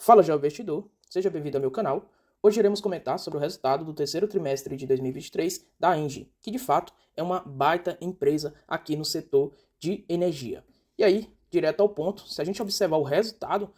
Fala, jovem investidor, seja bem-vindo ao meu canal. Hoje iremos comentar sobre o resultado do terceiro trimestre de 2023 da Engie, que de fato é uma baita empresa aqui no setor de energia. E aí, direto ao ponto, se a gente observar o resultado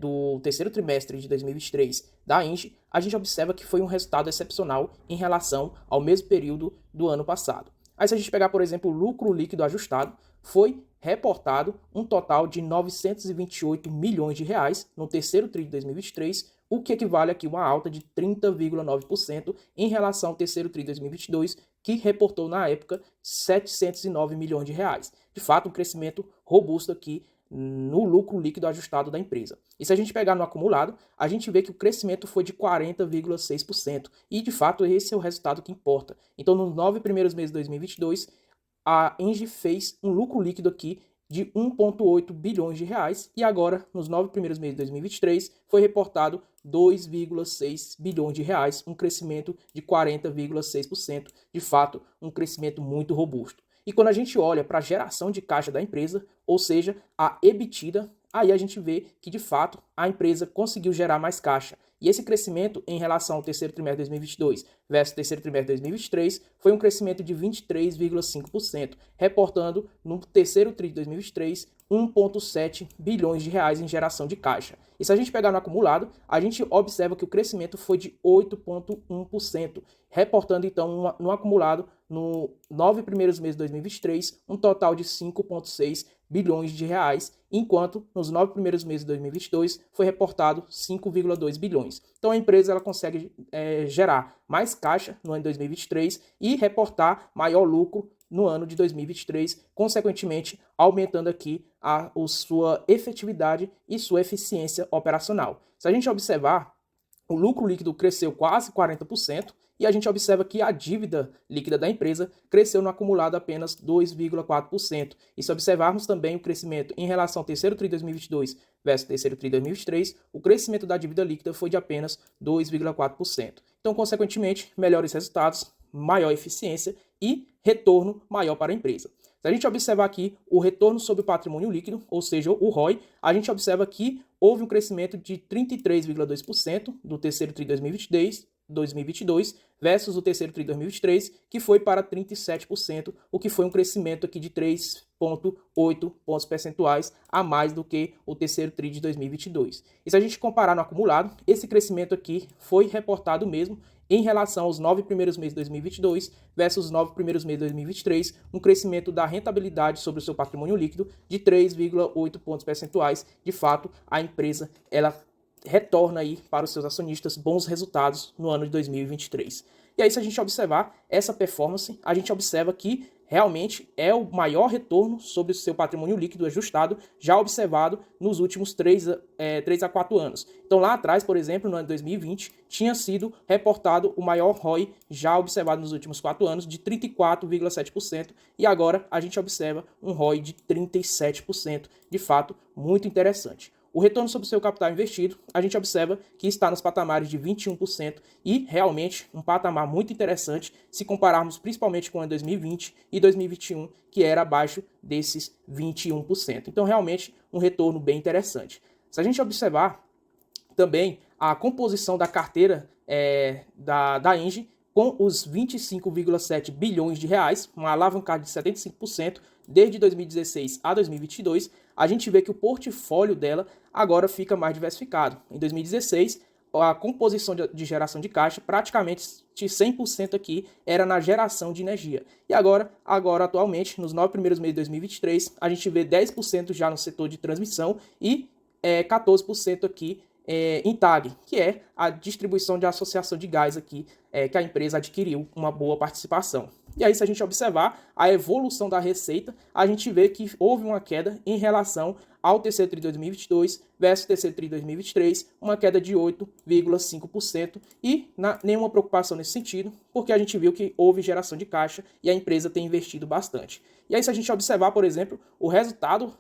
do terceiro trimestre de 2023 da Engie, a gente observa que foi um resultado excepcional em relação ao mesmo período do ano passado. Aí se a gente pegar, por exemplo, o lucro líquido ajustado, foi reportado um total de 928 milhões de reais no terceiro tri de 2023, o que equivale aqui a uma alta de 30,9% em relação ao terceiro tri de 2022, que reportou na época 709 milhões de reais. De fato, um crescimento robusto aqui no lucro líquido ajustado da empresa. E se a gente pegar no acumulado, a gente vê que o crescimento foi de 40,6%. E, de fato, esse é o resultado que importa. Então, nos 9 primeiros meses de 2022, a Engie fez um lucro líquido aqui de 1,8 bilhões de reais e agora, nos 9 primeiros meses de 2023, foi reportado 2,6 bilhões de reais, um crescimento de 40,6%, de fato, um crescimento muito robusto. E quando a gente olha para a geração de caixa da empresa, ou seja, a EBITDA, aí a gente vê que, de fato, a empresa conseguiu gerar mais caixa. E esse crescimento em relação ao terceiro trimestre de 2022 versus terceiro trimestre de 2023 foi um crescimento de 23,5%, reportando no terceiro tri de 2023 1,7 bilhões de reais em geração de caixa. E se a gente pegar no acumulado, a gente observa que o crescimento foi de 8,1%, reportando então no acumulado, no 9 primeiros meses de 2023, um total de 5,6 bilhões de reais, enquanto nos 9 primeiros meses de 2022 foi reportado 5,2 bilhões. Então a empresa ela consegue gerar mais caixa no ano de 2023 e reportar maior lucro no ano de 2023, consequentemente aumentando aqui a sua efetividade e sua eficiência operacional. Se a gente observar, o lucro líquido cresceu quase 40% e a gente observa que a dívida líquida da empresa cresceu no acumulado apenas 2,4%. E se observarmos também o crescimento em relação ao terceiro tri de 2022 versus terceiro tri de 2023, o crescimento da dívida líquida foi de apenas 2,4%. Então, consequentemente, melhores resultados, maior eficiência e retorno maior para a empresa. Se a gente observar aqui o retorno sobre o patrimônio líquido, ou seja, o ROI, a gente observa que houve um crescimento de 33,2% do terceiro tri de 2022 versus o terceiro tri de 2023, que foi para 37%, o que foi um crescimento aqui de 3,8 pontos percentuais a mais do que o terceiro tri de 2022. E se a gente comparar no acumulado, esse crescimento aqui foi reportado mesmo em relação aos 9 primeiros meses de 2022 versus os 9 primeiros meses de 2023, um crescimento da rentabilidade sobre o seu patrimônio líquido de 3,8 pontos percentuais. De fato, a empresa ela retorna aí para os seus acionistas bons resultados no ano de 2023. E aí, se a gente observar essa performance, a gente observa que realmente é o maior retorno sobre o seu patrimônio líquido ajustado já observado nos últimos 3 a 4 anos. Então lá atrás, por exemplo, no ano de 2020, tinha sido reportado o maior ROI já observado nos últimos 4 anos de 34,7% e agora a gente observa um ROI de 37%. De fato, muito interessante. O retorno sobre o seu capital investido, a gente observa que está nos patamares de 21% e realmente um patamar muito interessante se compararmos principalmente com o ano 2020 e 2021, que era abaixo desses 21%. Então, realmente, um retorno bem interessante. Se a gente observar também a composição da carteira da Engie, com os 25,7 bilhões de reais, uma alavancagem de 75%, desde 2016 a 2022, a gente vê que o portfólio dela agora fica mais diversificado. Em 2016, a composição de geração de caixa, praticamente 100% aqui, era na geração de energia. E agora atualmente, nos 9 primeiros meses de 2023, a gente vê 10% já no setor de transmissão e 14% aqui em TAG, que é a distribuição de associação de gás aqui, que a empresa adquiriu uma boa participação. E aí, se a gente observar a evolução da receita, a gente vê que houve uma queda em relação ao terceiro tri de 2022 versus terceiro tri de 2023, uma queda de 8,5% e nenhuma preocupação nesse sentido, porque a gente viu que houve geração de caixa e a empresa tem investido bastante. E aí, se a gente observar, por exemplo, o resultado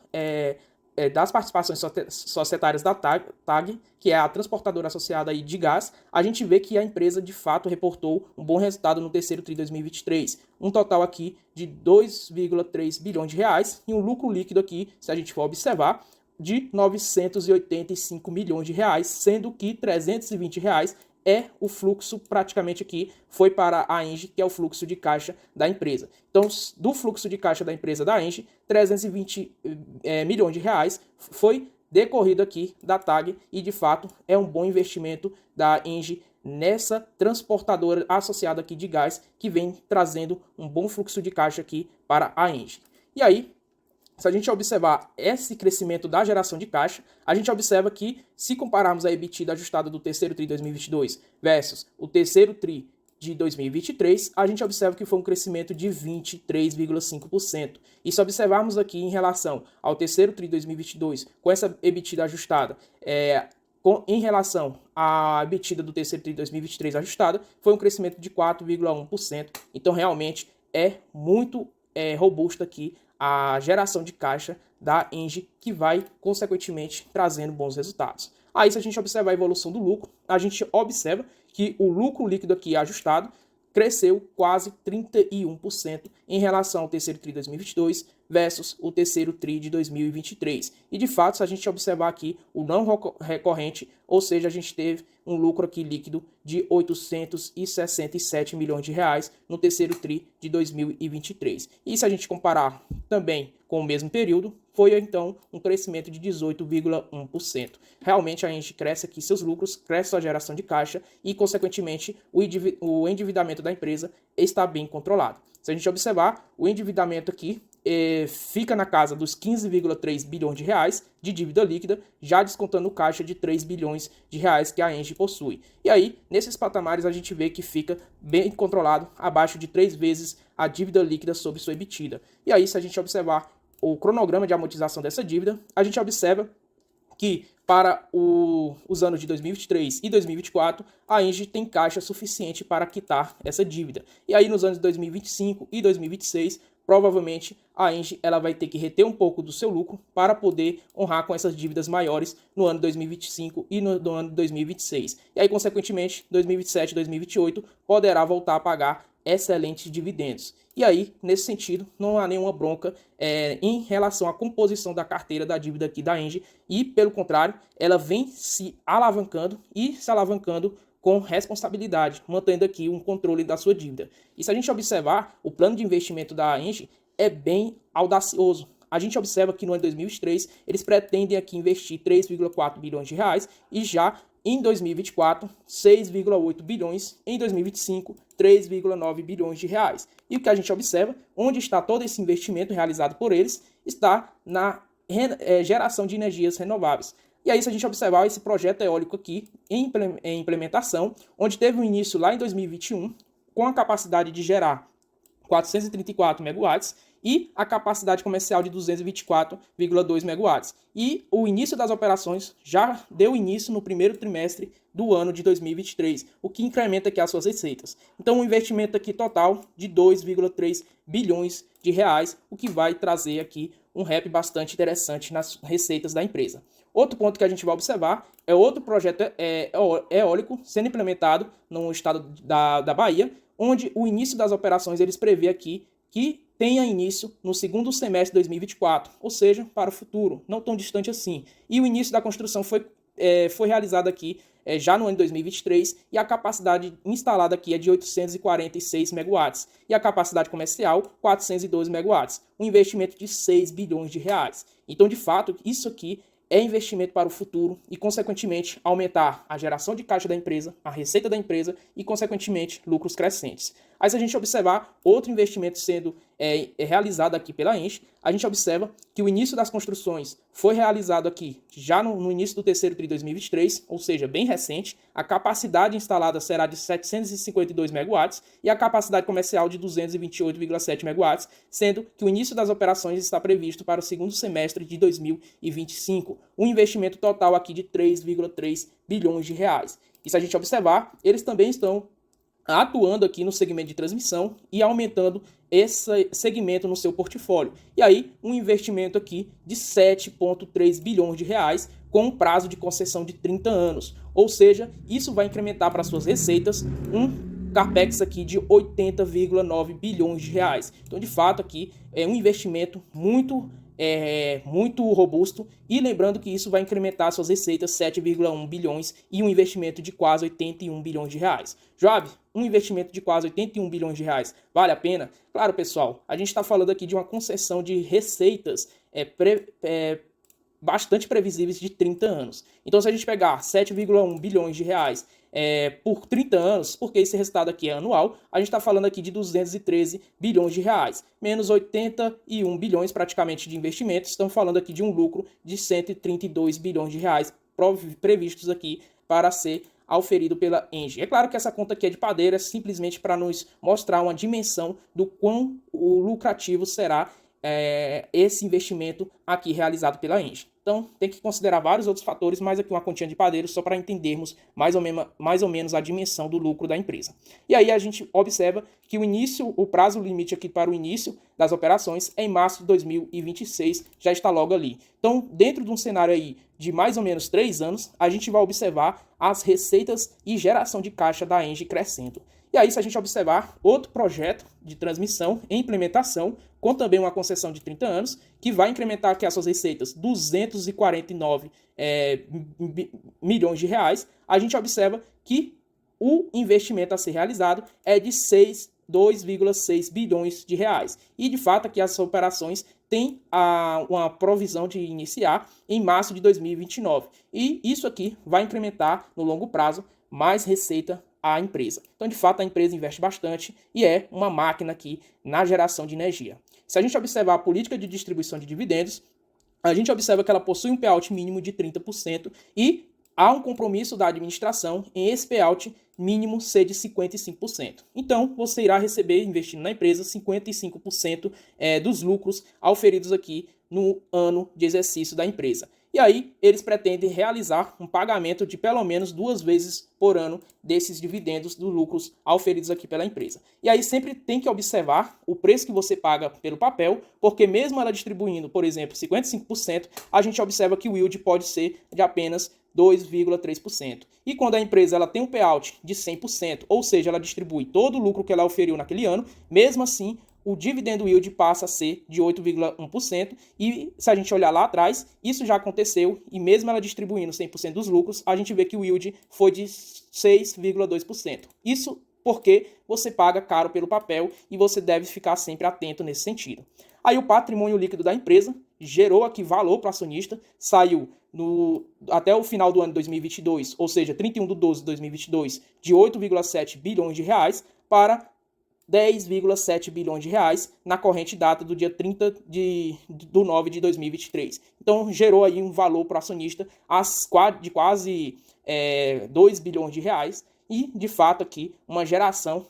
das participações societárias da TAG, que é a transportadora associada aí de gás, a gente vê que a empresa de fato reportou um bom resultado no terceiro tri de 2023, um total aqui de 2,3 bilhões de reais e um lucro líquido aqui, se a gente for observar, de 985 milhões de reais, sendo que 320 reais é o fluxo praticamente aqui, foi para a Engie, que é o fluxo de caixa da empresa. Então, do fluxo de caixa da empresa da Engie, 320 milhões de reais foi decorrido aqui da TAG e, de fato, é um bom investimento da Engie nessa transportadora associada aqui de gás, que vem trazendo um bom fluxo de caixa aqui para a Engie. E aí, se a gente observar esse crescimento da geração de caixa, a gente observa que, se compararmos a EBITDA ajustada do terceiro TRI de 2022 versus o terceiro TRI de 2023, a gente observa que foi um crescimento de 23,5%. E se observarmos aqui em relação ao terceiro TRI de 2022, com essa EBITDA ajustada, em relação à EBITDA do terceiro TRI de 2023 ajustada, foi um crescimento de 4,1%. Então, realmente, é muito robusta aqui a geração de caixa da Engie, que vai, consequentemente, trazendo bons resultados. Aí, se a gente observar a evolução do lucro, a gente observa que o lucro líquido aqui ajustado cresceu quase 31% em relação ao terceiro TRI de 2022 versus o terceiro TRI de 2023. E, de fato, se a gente observar aqui o não recorrente, ou seja, a gente teve um lucro aqui líquido de 867 milhões de reais no terceiro TRI de 2023. E se a gente comparar também com o mesmo período, foi então um crescimento de 18,1%. Realmente a gente cresce aqui seus lucros, cresce sua geração de caixa e, consequentemente, o endividamento da empresa está bem controlado. Se a gente observar, o endividamento aqui fica na casa dos 15,3 bilhões de reais de dívida líquida, já descontando o caixa de 3 bilhões de reais que a Engie possui. E aí, nesses patamares, a gente vê que fica bem controlado, abaixo de 3 vezes a dívida líquida sobre sua EBITDA. E aí, se a gente observar o cronograma de amortização dessa dívida, a gente observa que para os anos de 2023 e 2024, a Engie tem caixa suficiente para quitar essa dívida. E aí, nos anos de 2025 e 2026, provavelmente a Engie ela vai ter que reter um pouco do seu lucro para poder honrar com essas dívidas maiores no ano 2025 e no ano 2026. E aí, consequentemente, 2027 e 2028 poderá voltar a pagar excelentes dividendos. E aí, nesse sentido, não há nenhuma bronca em relação à composição da carteira da dívida aqui da Engie e, pelo contrário, ela vem se alavancando com responsabilidade, mantendo aqui um controle da sua dívida. E se a gente observar, o plano de investimento da Engie é bem audacioso. A gente observa que no ano de 2023 eles pretendem aqui investir 3,4 bilhões de reais e já em 2024, 6,8 bilhões, em 2025, 3,9 bilhões de reais. E o que a gente observa, onde está todo esse investimento realizado por eles, está na geração de energias renováveis. E aí, se a gente observar esse projeto eólico aqui em implementação, onde teve um início lá em 2021, com a capacidade de gerar 434 megawatts e a capacidade comercial de 224,2 megawatts. E o início das operações já deu início no primeiro trimestre do ano de 2023, o que incrementa aqui as suas receitas. Então, um investimento aqui total de 2,3 bilhões de reais, o que vai trazer aqui um REP bastante interessante nas receitas da empresa. Outro ponto que a gente vai observar é outro projeto eólico sendo implementado no estado da Bahia, onde o início das operações eles prevê aqui que tenha início no segundo semestre de 2024, ou seja, para o futuro, não tão distante assim. E o início da construção foi realizado aqui já no ano de 2023 e a capacidade instalada aqui é de 846 megawatts e a capacidade comercial 412 megawatts, um investimento de 6 bilhões de reais. Então, de fato, isso aqui é investimento para o futuro e, consequentemente, aumentar a geração de caixa da empresa, a receita da empresa e, consequentemente, lucros crescentes. Aí, se a gente observar outro investimento sendo realizado aqui pela Engie, a gente observa que o início das construções foi realizado aqui já no início do terceiro TRI de 2023, ou seja, bem recente. A capacidade instalada será de 752 megawatts e a capacidade comercial de 228,7 megawatts, sendo que o início das operações está previsto para o segundo semestre de 2025. Um investimento total aqui de 3,3 bilhões de reais. E se a gente observar, eles também estão atuando aqui no segmento de transmissão e aumentando esse segmento no seu portfólio. E aí, um investimento aqui de 7,3 bilhões de reais com um prazo de concessão de 30 anos. Ou seja, isso vai incrementar para suas receitas um capex aqui de 80,9 bilhões de reais. Então, de fato, aqui é um investimento muito muito robusto, e lembrando que isso vai incrementar suas receitas 7,1 bilhões e um investimento de quase 81 bilhões de reais. Joab, um investimento de quase 81 bilhões de reais vale a pena? Claro, pessoal, a gente está falando aqui de uma concessão de receitas bastante previsíveis de 30 anos. Então, se a gente pegar 7,1 bilhões de reais por 30 anos, porque esse resultado aqui é anual, a gente está falando aqui de 213 bilhões de reais, menos 81 bilhões praticamente de investimentos, estamos falando aqui de um lucro de 132 bilhões de reais previstos aqui para ser auferido pela Engie. É claro que essa conta aqui é de padeira, simplesmente para nos mostrar uma dimensão do quão lucrativo será esse investimento aqui realizado pela Engie. Então, tem que considerar vários outros fatores, mas aqui uma continha de padeiro só para entendermos mais ou menos a dimensão do lucro da empresa. E aí a gente observa que o prazo limite aqui para o início das operações é em março de 2026, já está logo ali. Então, dentro de um cenário aí de mais ou menos 3 anos, a gente vai observar as receitas e geração de caixa da Engie crescendo. E aí, se a gente observar outro projeto de transmissão em implementação, com também uma concessão de 30 anos, que vai incrementar aqui as suas receitas 249 milhões de reais, a gente observa que o investimento a ser realizado é de 2,6 bilhões de reais. E, de fato, aqui as operações têm uma provisão de iniciar em março de 2029. E isso aqui vai incrementar, no longo prazo, mais receita à empresa. Então, de fato, a empresa investe bastante e é uma máquina aqui na geração de energia. Se a gente observar a política de distribuição de dividendos, a gente observa que ela possui um payout mínimo de 30% e há um compromisso da administração em esse payout mínimo ser de 55%. Então, você irá receber, investindo na empresa, 55% dos lucros auferidos aqui no ano de exercício da empresa. E aí, eles pretendem realizar um pagamento de pelo menos 2 vezes por ano desses dividendos dos lucros auferidos aqui pela empresa. E aí, sempre tem que observar o preço que você paga pelo papel, porque mesmo ela distribuindo, por exemplo, 55%, a gente observa que o yield pode ser de apenas 2,3%. E quando a empresa ela tem um payout de 100%, ou seja, ela distribui todo o lucro que ela oferiu naquele ano, mesmo assim, o dividendo yield passa a ser de 8,1%, e se a gente olhar lá atrás, isso já aconteceu, e mesmo ela distribuindo 100% dos lucros, a gente vê que o yield foi de 6,2%. Isso porque você paga caro pelo papel e você deve ficar sempre atento nesse sentido. Aí o patrimônio líquido da empresa gerou aqui valor para o acionista, saiu até o final do ano de 2022, ou seja, 31 de 12 de 2022, de 8,7 bilhões de reais para 10,7 bilhões de reais na corrente data do dia 30 de 9 de 2023. Então, gerou aí um valor para o acionista de quase 2 bilhões de reais e, de fato, aqui uma geração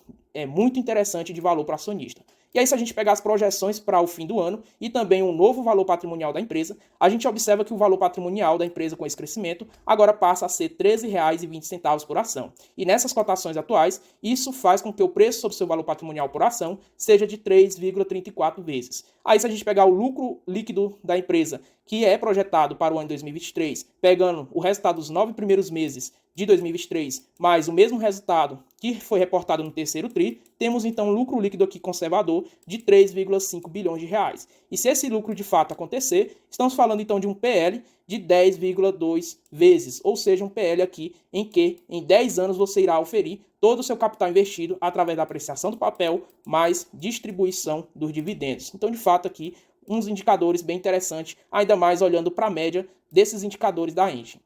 muito interessante de valor para o acionista. E aí, se a gente pegar as projeções para o fim do ano e também um novo valor patrimonial da empresa, a gente observa que o valor patrimonial da empresa com esse crescimento agora passa a ser R$ 13,20 por ação. E nessas cotações atuais, isso faz com que o preço sobre seu valor patrimonial por ação seja de 3,34 vezes. Aí, se a gente pegar o lucro líquido da empresa, que é projetado para o ano de 2023, pegando o resultado dos 9 primeiros meses de 2023, mais o mesmo resultado que foi reportado no terceiro TRI, temos então um lucro líquido aqui conservador de 3,5 bilhões de reais. E se esse lucro de fato acontecer, estamos falando então de um PL de 10,2 vezes, ou seja, um PL aqui em que em 10 anos você irá oferir todo o seu capital investido através da apreciação do papel mais distribuição dos dividendos. Então, de fato, aqui uns indicadores bem interessantes, ainda mais olhando para a média desses indicadores da Engie.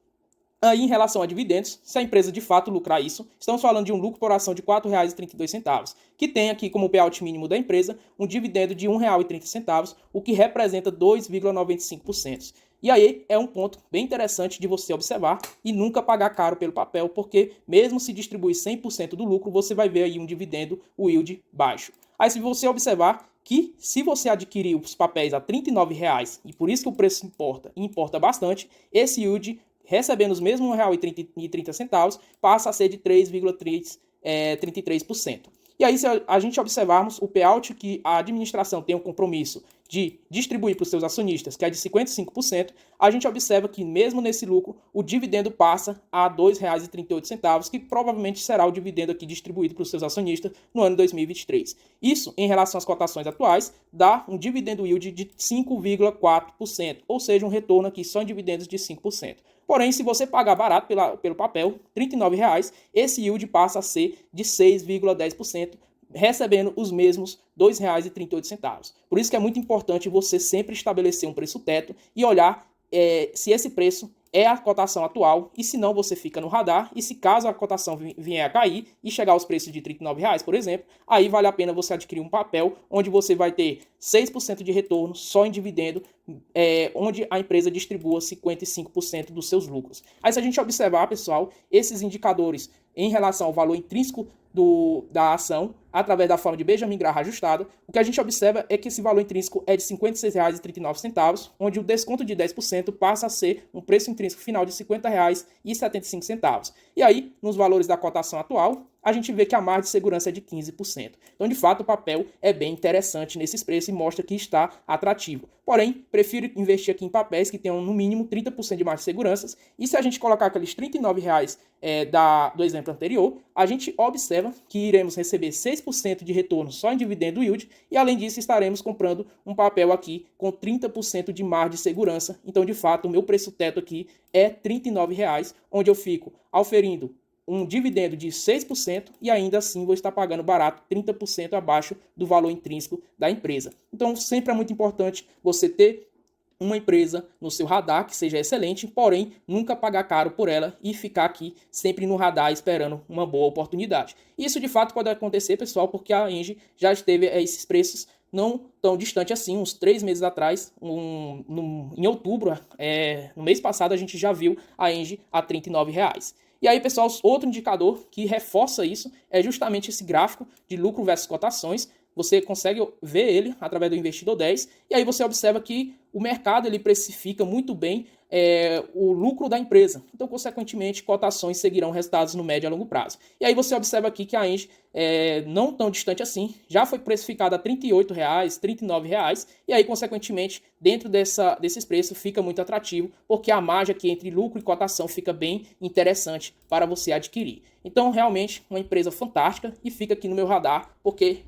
Aí, em relação a dividendos, se a empresa de fato lucrar isso, estamos falando de um lucro por ação de R$ 4,32, que tem aqui como payout mínimo da empresa um dividendo de R$ 1,30, o que representa 2,95%. E aí é um ponto bem interessante de você observar e nunca pagar caro pelo papel, porque mesmo se distribuir 100% do lucro, você vai ver aí um dividendo, o yield baixo. Aí se você observar que se você adquirir os papéis a R$ 39,00, e por isso que o preço importa bastante, esse yield recebendo os mesmos R$ 1,30, passa a ser de 3,33%. E aí, se a gente observarmos o payout que a administração tem um compromisso de distribuir para os seus acionistas, que é de 55%, a gente observa que mesmo nesse lucro, o dividendo passa a R$ 2,38, que provavelmente será o dividendo aqui distribuído para os seus acionistas no ano 2023. Isso, em relação às cotações atuais, dá um dividendo yield de 5,4%, ou seja, um retorno aqui só em dividendos de 5%. Porém, se você pagar barato pelo papel, R$ 39,00, esse yield passa a ser de 6,10%, recebendo os mesmos R$ 2,38. Por isso que é muito importante você sempre estabelecer um preço teto e olhar se esse preço é a cotação atual, e se não, você fica no radar, e se caso a cotação vier a cair e chegar aos preços de R$ 39,00, por exemplo, aí vale a pena você adquirir um papel onde você vai ter 6% de retorno só em dividendo, onde a empresa distribua 55% dos seus lucros. Aí se a gente observar, pessoal, esses indicadores em relação ao valor intrínseco da ação, através da forma de Benjamin Graham ajustada, o que a gente observa é que esse valor intrínseco é de R$ 56,39, onde o desconto de 10% passa a ser um preço intrínseco final de R$ 50,75. E aí, nos valores da cotação atual, a gente vê que a margem de segurança é de 15%. Então, de fato, o papel é bem interessante nesses preços e mostra que está atrativo. Porém, prefiro investir aqui em papéis que tenham no mínimo 30% de margem de segurança. E se a gente colocar aqueles R$ 39,00 do exemplo anterior, a gente observa que iremos receber 6% de retorno só em dividendo yield, e além disso estaremos comprando um papel aqui com 30% de margem de segurança. Então, de fato, o meu preço teto aqui é R$ 39,00, onde eu fico auferindo um dividendo de 6% e ainda assim vou estar pagando barato, 30% abaixo do valor intrínseco da empresa. Então, sempre é muito importante você ter uma empresa no seu radar que seja excelente, porém nunca pagar caro por ela e ficar aqui sempre no radar esperando uma boa oportunidade. Isso de fato pode acontecer, pessoal, porque a Engie já esteve esses preços não tão distante assim, uns 3 meses atrás, em outubro, no mês passado a gente já viu a Engie a R$ 39,00. E aí, pessoal, outro indicador que reforça isso é justamente esse gráfico de lucro versus cotações. Você consegue ver ele através do Investidor 10, e aí você observa que o mercado ele precifica muito bem o lucro da empresa. Então, consequentemente, cotações seguirão resultados no médio e a longo prazo. E aí você observa aqui que a Engie, não tão distante assim, já foi precificada a R$ 38,00, R$ 39,00, e aí, consequentemente, dentro desses preços fica muito atrativo, porque a margem aqui entre lucro e cotação fica bem interessante para você adquirir. Então, realmente, uma empresa fantástica e fica aqui no meu radar, porque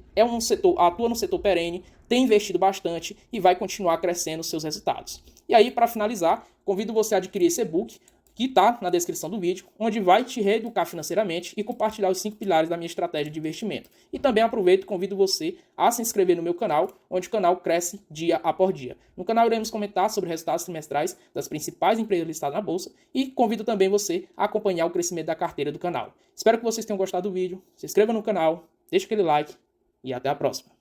atua no setor perene, tem investido bastante e vai continuar crescendo os seus resultados. E aí, para finalizar, convido você a adquirir esse e-book, que está na descrição do vídeo, onde vai te reeducar financeiramente e compartilhar os 5 pilares da minha estratégia de investimento. E também aproveito e convido você a se inscrever no meu canal, onde o canal cresce dia após dia. No canal iremos comentar sobre resultados trimestrais das principais empresas listadas na Bolsa e convido também você a acompanhar o crescimento da carteira do canal. Espero que vocês tenham gostado do vídeo, se inscreva no canal, deixe aquele like e até a próxima.